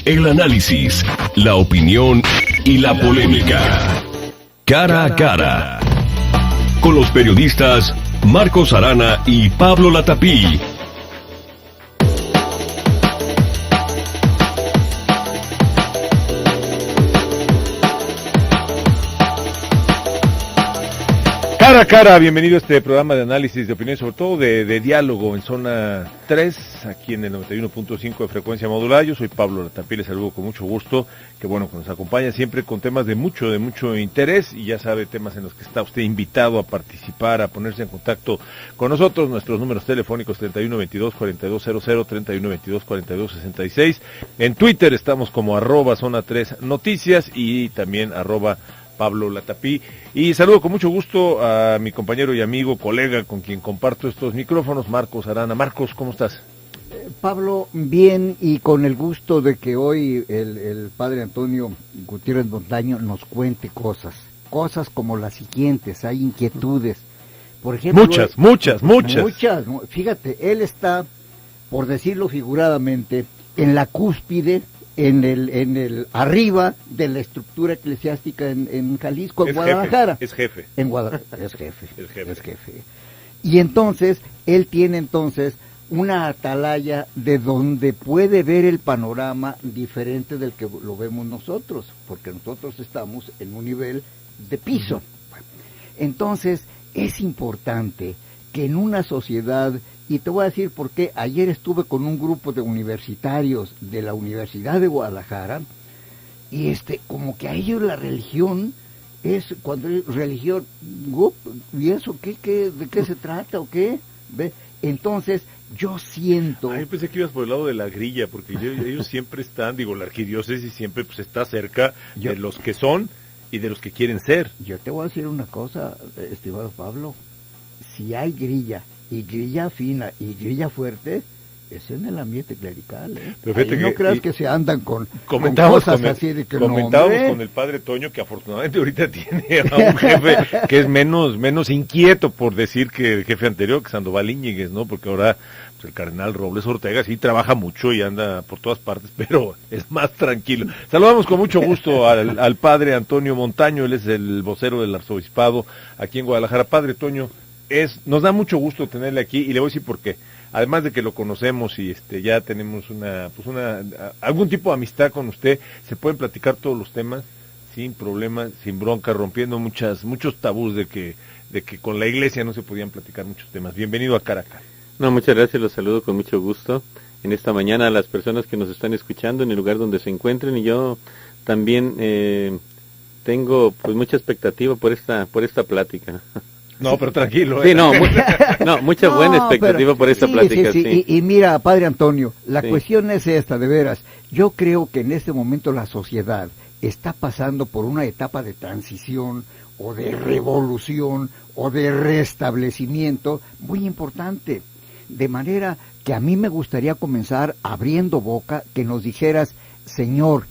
El análisis, la opinión y la polémica. Cara a cara. Con los periodistas Marcos Arana y Pablo Latapí. Cara a cara, bienvenido a este programa de análisis de opinión, sobre todo de diálogo en zona 3, aquí en el 91.5 de frecuencia modulada. Yo soy Pablo Latapí, les saludo con mucho gusto, que bueno que nos acompaña siempre con temas de mucho interés, y ya sabe, temas en los que está usted invitado a participar, a ponerse en contacto con nosotros. Nuestros números telefónicos 3122-4200, 3122-4266. En Twitter estamos como @zona 3 noticias y también Pablo Latapí, y saludo con mucho gusto a mi compañero y amigo, colega con quien comparto estos micrófonos, Marcos Arana. Marcos, ¿cómo estás? Pablo, bien, y con el gusto de que hoy el padre Antonio Gutiérrez Montaño nos cuente cosas como las siguientes. Hay inquietudes, por ejemplo, muchas. Fíjate, él está, por decirlo figuradamente, en la cúspide, en el arriba de la estructura eclesiástica en Jalisco, en Guadalajara. Es jefe. En Guadalajara, es jefe. Y entonces, él tiene una atalaya de donde puede ver el panorama diferente del que lo vemos nosotros, porque nosotros estamos en un nivel de piso. Entonces, es importante que en una sociedad, y te voy a decir por qué. Ayer estuve con un grupo de universitarios de la Universidad de Guadalajara, y como que a ellos la religión es, cuando religión, ¿y eso de qué se trata o qué? ¿Ve? Entonces, yo siento... Yo pensé que ibas por el lado de la grilla, porque ellos siempre están, la arquidiócesis siempre pues está cerca de los que son y de los que quieren ser. Yo te voy a decir una cosa, estimado Pablo, si hay grilla, y grilla fina y grilla fuerte, es en el ambiente clerical, Pero no creas que se andan con cosas así de que comentábamos con el padre Toño, que afortunadamente ahorita tiene a un jefe que es menos inquieto, por decir, que el jefe anterior, que Sandoval Íñiguez, ¿no? Porque ahora pues, el cardenal Robles Ortega sí trabaja mucho y anda por todas partes, pero es más tranquilo. Saludamos con mucho gusto al padre Antonio Montaño. Él es el vocero del arzobispado aquí en Guadalajara. Padre Toño, nos da mucho gusto tenerle aquí, y le voy a decir por qué. Además de que lo conocemos y ya tenemos algún tipo de amistad con usted, se pueden platicar todos los temas sin problema, sin bronca, rompiendo muchos tabús de que con la iglesia no se podían platicar muchos temas. Bienvenido a Caracas. No, muchas gracias, los saludo con mucho gusto en esta mañana a las personas que nos están escuchando en el lugar donde se encuentren, y yo también tengo pues mucha expectativa por esta plática. No, pero tranquilo. Sí, mucha buena expectativa por esta plática. Sí. Y mira, padre Antonio, la cuestión es esta, de veras. Yo creo que en este momento la sociedad está pasando por una etapa de transición, o de revolución, o de restablecimiento muy importante. De manera que a mí me gustaría comenzar abriendo boca, que nos dijeras, Señor,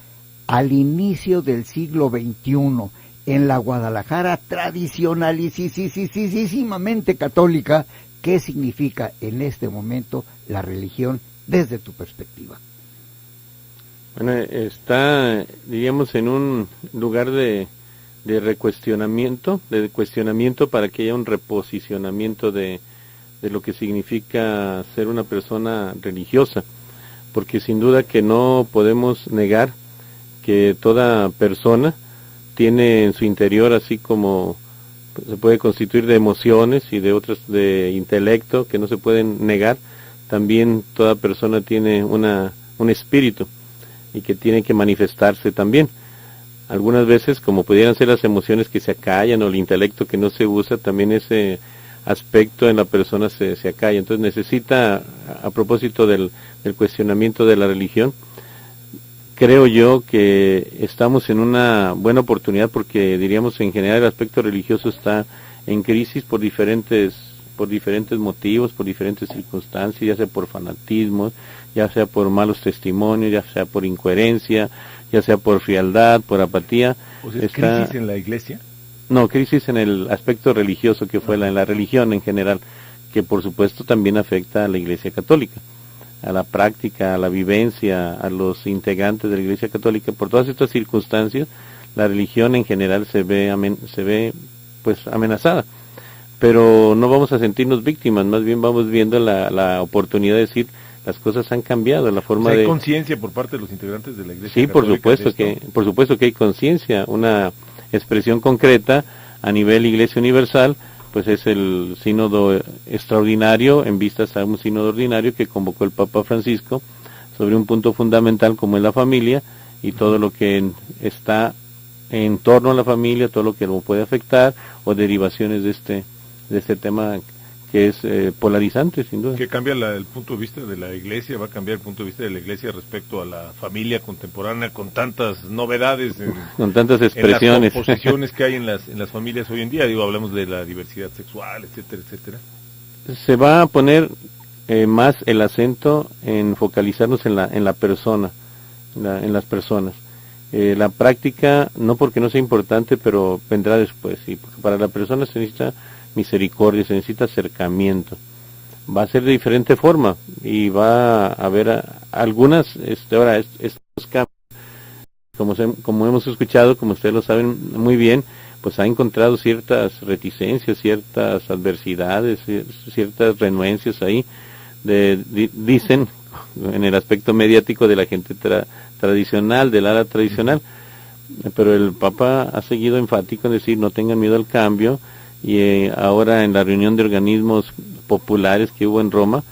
al inicio del siglo XXI, en la Guadalajara tradicionalísimamente católica, ¿qué significa en este momento la religión desde tu perspectiva? Bueno, está, diríamos, en un lugar de cuestionamiento para que haya un reposicionamiento de lo que significa ser una persona religiosa, porque sin duda que no podemos negar que toda persona tiene en su interior, así como se puede constituir de emociones y de otras de intelecto que no se pueden negar, también toda persona tiene un espíritu y que tiene que manifestarse también. Algunas veces, como pudieran ser las emociones que se acallan o el intelecto que no se usa, también ese aspecto en la persona se acalla. Entonces necesita, a propósito del cuestionamiento de la religión, creo yo que estamos en una buena oportunidad, porque diríamos en general el aspecto religioso está en crisis por diferentes motivos, por diferentes circunstancias, ya sea por fanatismo, ya sea por malos testimonios, ya sea por incoherencia, ya sea por frialdad, por apatía. O sea, ¿crisis en la iglesia? No, crisis en el aspecto religioso, que fue en la religión en general, que por supuesto también afecta a la Iglesia Católica. a la práctica, a la vivencia, a los integrantes de la Iglesia Católica. Por todas estas circunstancias, la religión en general se ve pues amenazada. Pero no vamos a sentirnos víctimas, más bien vamos viendo la oportunidad de decir, las cosas han cambiado, la forma ¿Hay de... conciencia por parte de los integrantes de la Iglesia Sí, Católica? por supuesto que hay conciencia, una expresión concreta a nivel Iglesia Universal, pues es el sínodo extraordinario en vistas a un sínodo ordinario que convocó el Papa Francisco sobre un punto fundamental como es la familia y todo lo que está en torno a la familia, todo lo que lo puede afectar o derivaciones de este tema que es polarizante, sin duda. Que cambia el punto de vista de la Iglesia, va a cambiar el punto de vista de la Iglesia respecto a la familia contemporánea con tantas novedades, con tantas expresiones, en las composiciones que hay en las familias hoy en día. Digo, hablamos de la diversidad sexual, etcétera, etcétera. Se va a poner más el acento en focalizarnos en la persona, en las personas. La práctica, no porque no sea importante, pero vendrá después. Y para la persona se necesita misericordia, se necesita acercamiento. Va a ser de diferente forma y va a haber algunas, estos cambios, como hemos escuchado, como ustedes lo saben muy bien, pues ha encontrado ciertas reticencias, ciertas adversidades, ciertas renuencias ahí, dicen en el aspecto mediático de la gente tradicional, del ala tradicional, pero el Papa ha seguido enfático en decir no tengan miedo al cambio. Y ahora en la reunión de organismos populares que hubo en Roma,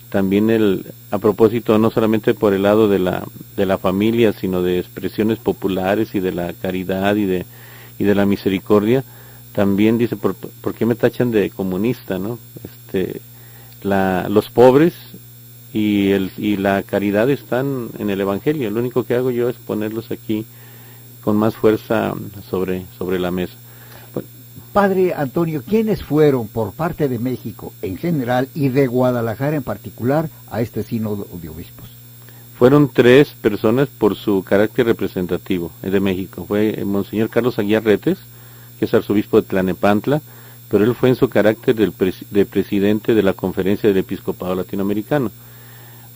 también a propósito no solamente por el lado de la familia, sino de expresiones populares y de la caridad y de la misericordia, también dice, ¿por qué me tachan de comunista, no? Los pobres y la caridad están en el Evangelio. Lo único que hago yo es ponerlos aquí con más fuerza sobre la mesa. Padre Antonio, ¿quiénes fueron por parte de México en general y de Guadalajara en particular a este sínodo de obispos? Fueron 3 personas por su carácter representativo de México. Fue Monseñor Carlos Aguiar Retes, que es arzobispo de Tlalnepantla, pero él fue en su carácter de presidente de la Conferencia del Episcopado Latinoamericano.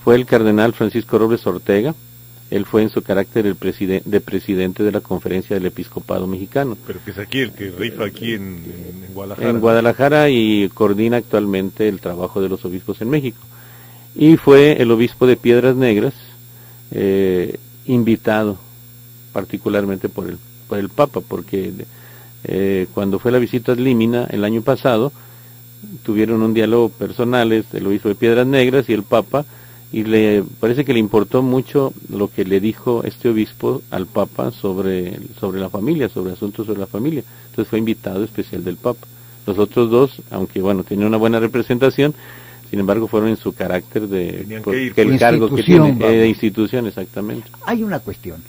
Fue el cardenal Francisco Robles Ortega, él fue en su carácter de presidente de la Conferencia del Episcopado Mexicano. Pero que es aquí el que rifa aquí en Guadalajara. En Guadalajara y coordina actualmente el trabajo de los obispos en México. Y fue el obispo de Piedras Negras, invitado particularmente por el Papa, porque cuando fue la visita ad limina el año pasado, tuvieron un diálogo personales del obispo de Piedras Negras y el Papa, y parece que le importó mucho lo que le dijo este obispo al Papa sobre la familia, sobre asuntos sobre la familia. Entonces fue invitado especial del Papa. Los otros 2, aunque bueno, tenían una buena representación, sin embargo fueron en su carácter el cargo que tiene de institución, exactamente. Hay una cuestión.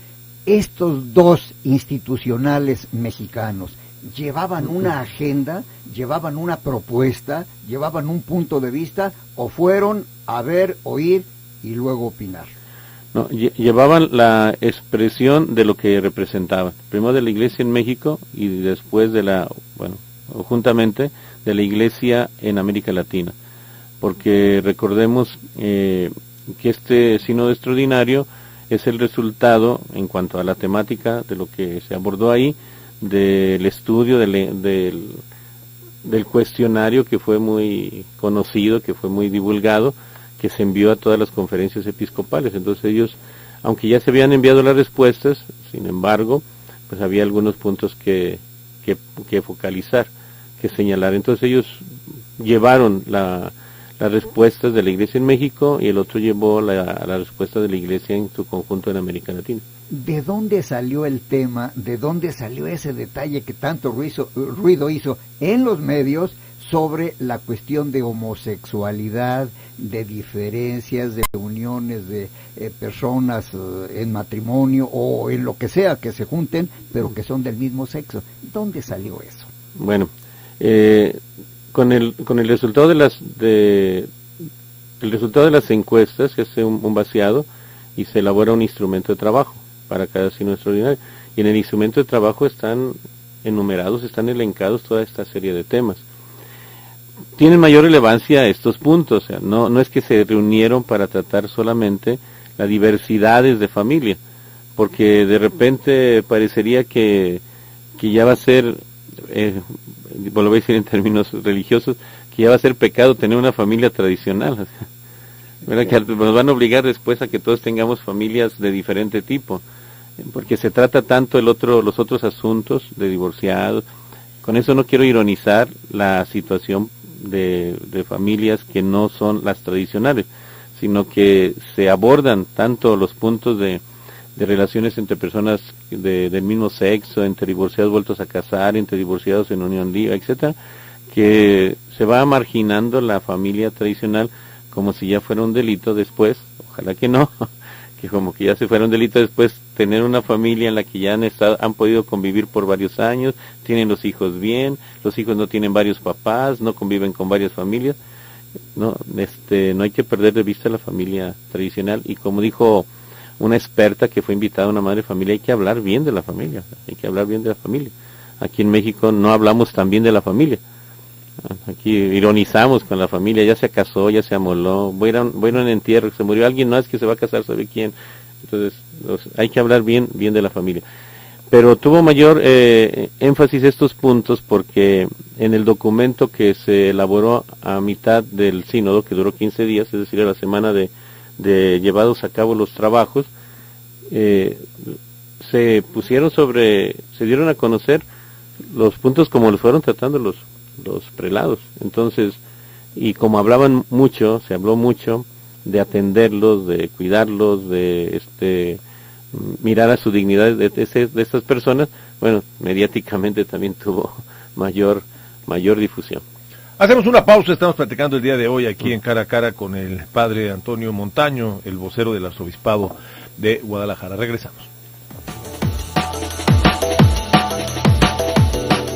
Estos 2 institucionales mexicanos llevaban una agenda, llevaban una propuesta, llevaban un punto de vista, o fueron a ver, oír y luego opinar. No, llevaban la expresión de lo que representaban, primero de la Iglesia en México y después juntamente de la Iglesia en América Latina, porque recordemos que este sínodo extraordinario es el resultado, en cuanto a la temática de lo que se abordó ahí, del estudio del cuestionario que fue muy conocido, que fue muy divulgado, que se envió a todas las conferencias episcopales. Entonces ellos, aunque ya se habían enviado las respuestas, sin embargo, pues había algunos puntos que focalizar, que señalar. Entonces ellos llevaron las respuestas de la Iglesia en México y el otro llevó la respuesta de la Iglesia en su conjunto en América Latina. ¿De dónde salió el tema? ¿De dónde salió ese detalle que tanto ruido hizo en los medios sobre la cuestión de homosexualidad, de diferencias, de uniones de personas en matrimonio o en lo que sea que se junten, pero que son del mismo sexo? ¿Dónde salió eso? Bueno, con el resultado de las encuestas se hace un vaciado y se elabora un instrumento de trabajo para cada sínodo extraordinario, y en el instrumento de trabajo están enumerados, están elencados toda esta serie de temas. tienen mayor relevancia estos puntos. O sea, no es que se reunieron para tratar solamente las diversidades de familia, porque de repente parecería que ya va a ser, lo voy a decir en términos religiosos, que ya va a ser pecado tener una familia tradicional. O sea, ¿verdad? Que nos van a obligar después a que todos tengamos familias de diferente tipo, porque se trata tanto los otros asuntos de divorciados. Con eso no quiero ironizar la situación de familias que no son las tradicionales, sino que se abordan tanto los puntos de relaciones entre personas del mismo sexo, entre divorciados vueltos a casar, entre divorciados en unión libre, etcétera, que se va marginando la familia tradicional como si ya fuera un delito después, ojalá que no, que como que ya se fuera un delito después tener una familia en la que ya han podido convivir por varios años, tienen los hijos bien, los hijos no tienen varios papás, no conviven con varias familias. No hay que perder de vista la familia tradicional, y como dijo una experta que fue invitada a una madre de familia, hay que hablar bien de la familia, Aquí en México no hablamos tan bien de la familia. Aquí ironizamos con la familia, ya se casó, ya se amoló, voy a un entierro, se murió alguien, no es que se va a casar, ¿sabe quién? Entonces, hay que hablar bien de la familia. Pero tuvo mayor énfasis estos puntos porque en el documento que se elaboró a mitad del sínodo, que duró 15 días, es decir, a la semana de llevados a cabo los trabajos, se dieron a conocer los puntos como los fueron tratando los prelados. Entonces, y como se habló mucho de atenderlos, de cuidarlos, de mirar a su dignidad de estas personas, bueno, mediáticamente también tuvo mayor difusión. Hacemos una pausa, estamos platicando el día de hoy aquí en Cara a Cara con el padre Antonio Montaño, el vocero del arzobispado de Guadalajara. Regresamos.